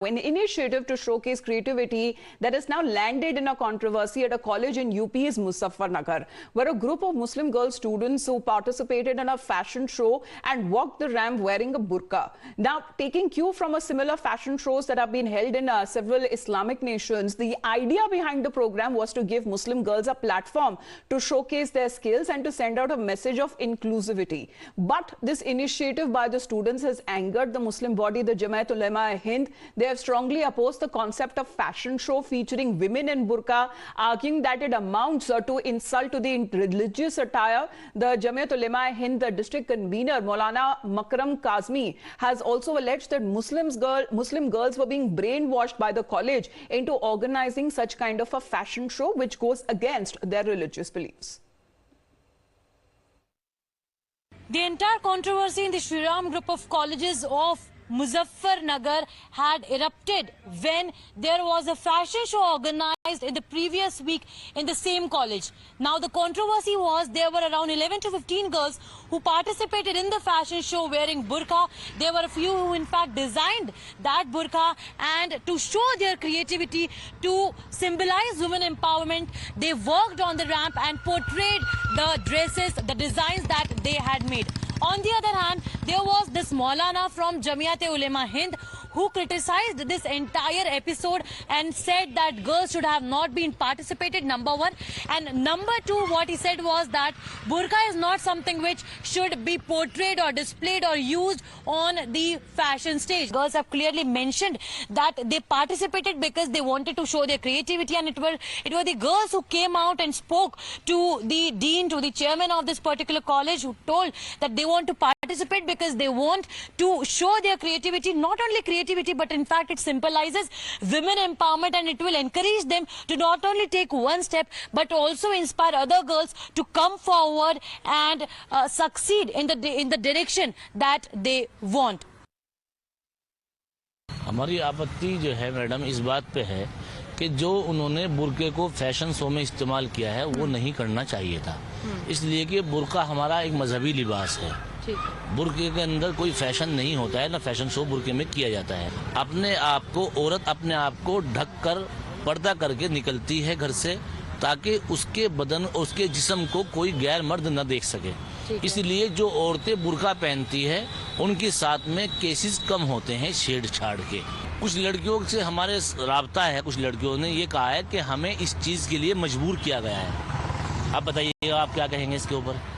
An initiative to showcase creativity that has now landed in a controversy at a college in UP's Muzaffarnagar, where a group of Muslim girl students who participated in a fashion show and walked the ramp wearing a burqa. Now, taking cue from a similar fashion shows that have been held in several Islamic nations, the idea behind the program was to give Muslim girls a platform to showcase their skills and to send out a message of inclusivity. But this initiative by the students has angered the Muslim body, the Jamiat Ulema-e-Hind. They have strongly opposed the concept of fashion show featuring women in burqa, arguing that it amounts to insult to the religious attire. The Jamiat Ulema-e-Hind, the district convener Maulana Makram Kazmi, has also alleged that Muslim girls were being brainwashed by the college into organizing such kind of a fashion show which goes against their religious beliefs. The entire controversy in the Shri Ram group of colleges of Muzaffarnagar had erupted when there was a fashion show organized in the previous week in the same college. Now the controversy was there were around 11 to 15 girls who participated in the fashion show wearing burqa. There were a few who in fact designed that burqa, and to show their creativity, to symbolize women empowerment, they worked on the ramp and portrayed the dresses, the designs that they had made. On the other hand, there was this Maulana from Jamiat-e-Ulema-Hind who criticized this entire episode and said that girls should have not been participated, number one. And number two, what he said was that burqa is not something which should be portrayed or displayed or used on the fashion stage. Girls have clearly mentioned that they participated because they wanted to show their creativity, and it were the girls who came out and spoke to the dean, to the chairman of this particular college, who told that they want to participate because they want to show their creativity, not only creativity, but in fact it symbolizes women empowerment, and it will encourage them to not only take one step but also inspire other girls to come forward and succeed in the direction that they want. हमारी आपत्ति जो है madam इस बात पे है कि जो उन्होंने बुर्के को फैशन शो में इस्तेमाल किया है वो नहीं करना चाहिए था, इसलिए कि बुर्का हमारा एक मजहबी लिबास है। बुर्के के अंदर कोई फैशन नहीं होता है, ना फैशन शो बुर्के में किया जाता है। अपने आप को औरत अपने आप को ढक कर पर्दा करके निकलती है घर से, ताकि उसके बदन और उसके जिस्म को कोई गैर मर्द न देख सके। इसलिए जो औरतें बुर्का पहनती है उनके साथ में केसेस कम होते हैं छेड़छाड़ के। कुछ लड़कियों से हमारे राब्ता है, कुछ लड़कियों ने ये कहा है कि हमें इस चीज़ के लिए मजबूर किया गया है। आप बताइए, आप क्या कहेंगे इसके ऊपर?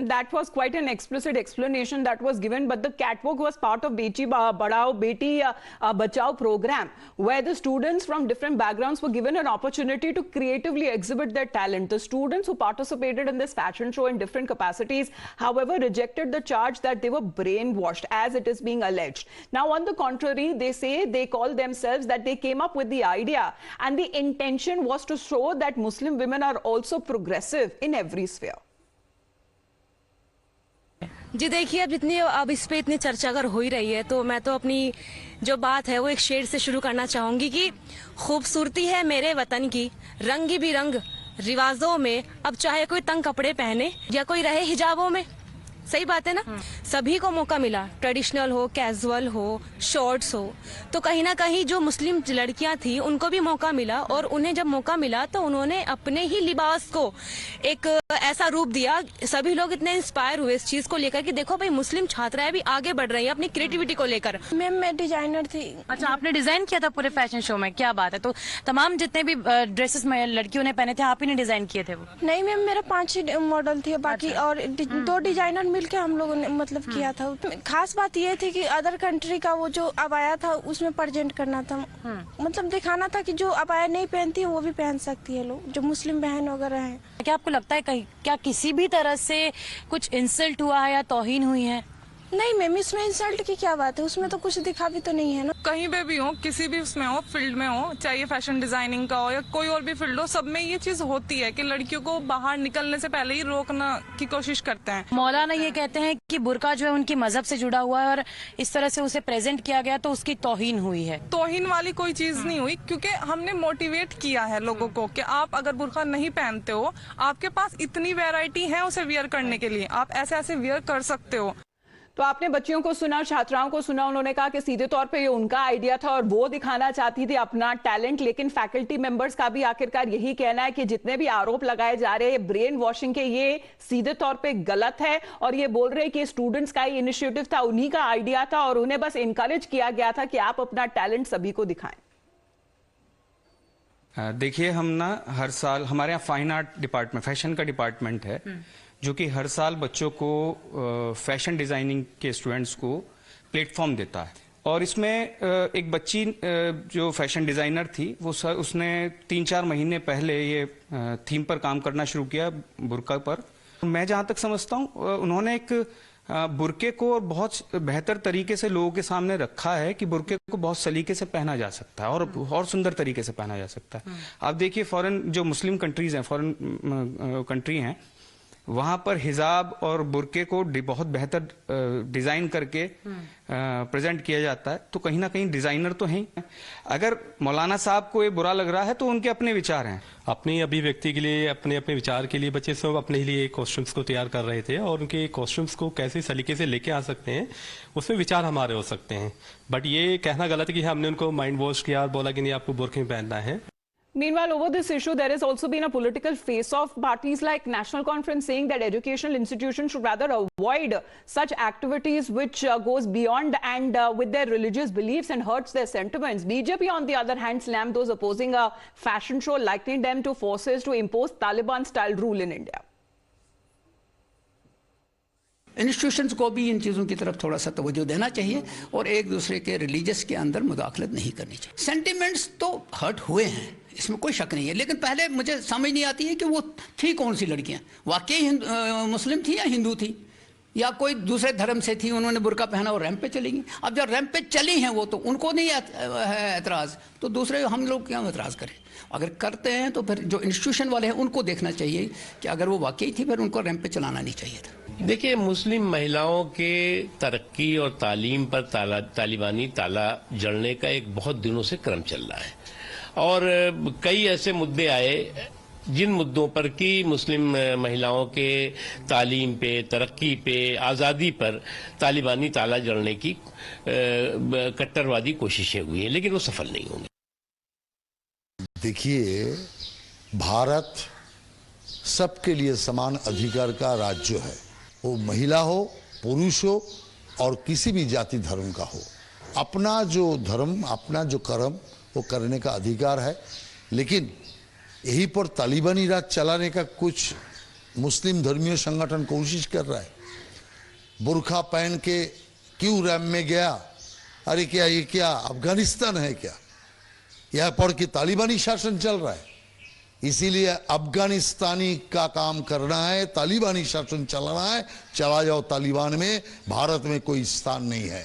That was quite an explicit explanation that was given, but the catwalk was part of Beti Badhao, Beti Bachao program, where the students from different backgrounds were given an opportunity to creatively exhibit their talent. The students who participated in this fashion show in different capacities, however, rejected the charge that they were brainwashed, as it is being alleged. Now, on the contrary, they say they call themselves that they came up with the idea, and the intention was to show that Muslim women are also progressive in every sphere. जी देखिए, अब इस पे इतनी चर्चा अगर हो ही रही है तो मैं तो अपनी जो बात है वो एक शेर से शुरू करना चाहूंगी कि खूबसूरती है मेरे वतन की रंग बिरंग रिवाजों में, अब चाहे कोई तंग कपड़े पहने या कोई रहे हिजाबों में। सही बात है ना? सभी को मौका मिला, ट्रेडिशनल हो, कैजुअल हो, शॉर्ट्स हो, तो कहीं ना कहीं जो मुस्लिम लड़कियां थी उनको भी मौका मिला, और उन्हें जब मौका मिला तो उन्होंने अपने ही लिबास को एक ऐसा रूप दिया। सभी लोग इतने इंस्पायर हुए इस चीज को लेकर कि देखो भाई, मुस्लिम छात्राएं भी आगे बढ़ रही हैं अपनी क्रिएटिविटी को लेकर। मैम, मैं डिजाइनर थी। अच्छा, आपने डिजाइन किया था पूरे फैशन शो में? क्या बात है। तो तमाम जितने भी ड्रेसेस लड़कियों ने पहने थे आप ही ने डिजाइन किए थे वो? नहीं मैम, मेरा 5 ही मॉडल थे बाकी, और 2 डिजाइनर मिलके हम लोगों ने मतलब किया था। खास बात ये थी कि अदर कंट्री का वो जो अबाया था उसमें प्रेजेंट करना था, मतलब दिखाना था कि जो अबाया नहीं पहनती है वो भी पहन सकती है लोग, जो मुस्लिम बहन वगैरह हैं। क्या आपको लगता है क्या किसी भी तरह से कुछ इंसल्ट हुआ है या तौहीन हुई है? नहीं मैम, इसमें इंसल्ट की क्या बात है, उसमें तो कुछ दिखा भी तो नहीं है ना। कहीं पे भी हो, किसी भी उसमें हो, फील्ड में हो, चाहे फैशन डिजाइनिंग का हो या कोई और भी फील्ड हो, सब में ये चीज होती है कि लड़कियों को बाहर निकलने से पहले ही रोकना की कोशिश करते हैं। मौलाना ये कहते हैं कि बुर्का जो है उनकी मजहब से जुड़ा हुआ है और इस तरह से उसे प्रेजेंट किया गया तो उसकी तौहीन हुई है। तौहीन वाली कोई चीज नहीं हुई, क्योंकि हमने मोटिवेट किया है लोगों को कि आप अगर बुर्का नहीं पहनते हो, आपके पास इतनी वैरायटी है उसे वियर करने के लिए, आप ऐसे ऐसे वियर कर सकते हो। तो आपने बच्चियों को सुना, छात्राओं को सुना, उन्होंने कहा कि सीधे तौर पे ये उनका आइडिया था और वो दिखाना चाहती थी अपना टैलेंट, लेकिन फैकल्टी मेंबर्स का भी आखिरकार यही कहना है कि जितने भी आरोप लगाए जा रहे हैं ब्रेन वॉशिंग के, ये सीधे तौर पे गलत है और ये बोल रहे हैं कि स्टूडेंट्स का ही इनिशिएटिव था, उन्हीं का आइडिया था और उन्हें बस इनकरेज किया गया था कि आप अपना टैलेंट सभी को दिखाएं। देखिए, हम ना हर साल हमारे यहाँ फाइन आर्ट डिपार्टमेंट, फैशन का डिपार्टमेंट है, जो कि हर साल बच्चों को फैशन डिजाइनिंग के स्टूडेंट्स को प्लेटफॉर्म देता है। और इसमें एक बच्ची जो फैशन डिजाइनर थी, उसने 3-4 महीने पहले ये थीम पर काम करना शुरू किया, बुर्का पर। मैं जहाँ तक समझता हूँ, उन्होंने एक बुर्के को और बहुत बेहतर तरीके से लोगों के सामने रखा है कि बुर्के को बहुत सलीके से पहना जा सकता है और सुंदर तरीके से पहना जा सकता है। आप देखिए, फॉरेन जो मुस्लिम कंट्रीज हैं, फॉरेन कंट्री हैं, वहां पर हिजाब और बुर्के को बहुत बेहतर डिजाइन करके प्रेजेंट किया जाता है। तो कहीं ना कहीं डिजाइनर तो हैं। अगर मौलाना साहब को ये बुरा लग रहा है तो उनके अपने विचार हैं। अपनी अभिव्यक्ति के लिए, अपने अपने विचार के लिए बच्चे सब अपने लिए कॉस्ट्यूम्स को तैयार कर रहे थे और उनके कॉस्ट्यूम्स को कैसे सलीके से लेके आ सकते हैं, उसमें विचार हमारे हो सकते हैं। बट ये कहना गलत है कि हमने उनको माइंड वॉश किया और बोला कि नहीं आपको बुर्के में पहनना है। Meanwhile, over this issue, there has also been a political face-off. Parties like National Conference saying that educational institutions should rather avoid such activities which goes beyond and with their religious beliefs and hurts their sentiments. BJP, on the other hand, slammed those opposing a fashion show, likening them to forces to impose Taliban-style rule in India. Institutions को भी इन चीज़ों की तरफ थोड़ा सा तवज्जो देना चाहिए और एक दूसरे के रिलीजियस के अंदर मुदाखलत नहीं करनी चाहिए। सेंटिमेंट्स तो हर्ट हुए हैं, इसमें कोई शक नहीं है, लेकिन पहले मुझे समझ नहीं आती है कि वो थी कौन सी लड़कियां, वाकई मुस्लिम थी या हिंदू थी या कोई दूसरे धर्म से थी, उन्होंने बुर्का पहना और रैंप पे चली गई। अब जब रैंप पे चली हैं वो, तो उनको नहीं है एतराज़, तो दूसरे हम लोग क्यों एतराज़ करें? अगर करते हैं तो फिर जो इंस्टीट्यूशन वाले हैं उनको देखना चाहिए कि अगर वो वाकई थी फिर उनको रैंप पे चलाना नहीं चाहिए था। देखिए, मुस्लिम महिलाओं के तरक्की और तालीम पर तालिबानी ताला जड़ने का एक बहुत दिनों से क्रम चल रहा है और कई ऐसे मुद्दे आए जिन मुद्दों पर कि मुस्लिम महिलाओं के तालीम पे, तरक्की पे, आज़ादी पर तालिबानी ताला जड़ने की कट्टरवादी कोशिशें हुई हैं, लेकिन वो सफल नहीं होंगी। देखिए, भारत सबके लिए समान अधिकार का राज्य है, वो महिला हो, पुरुष हो और किसी भी जाति धर्म का हो। अपना जो धर्म, अपना जो कर्म, वो करने का अधिकार है। लेकिन यही पर तालिबानी राज चलाने का कुछ मुस्लिम धर्मीय संगठन कोशिश कर रहा है। बुर्खा पहन के क्यों रैम में गया? अरे क्या ये क्या अफगानिस्तान है क्या? यहाँ पर कि तालिबानी शासन चल रहा है, इसीलिए अफगानिस्तानी का काम करना है, तालिबानी शासन चलाना है। चला जाओ तालिबान में, भारत में कोई स्थान नहीं है।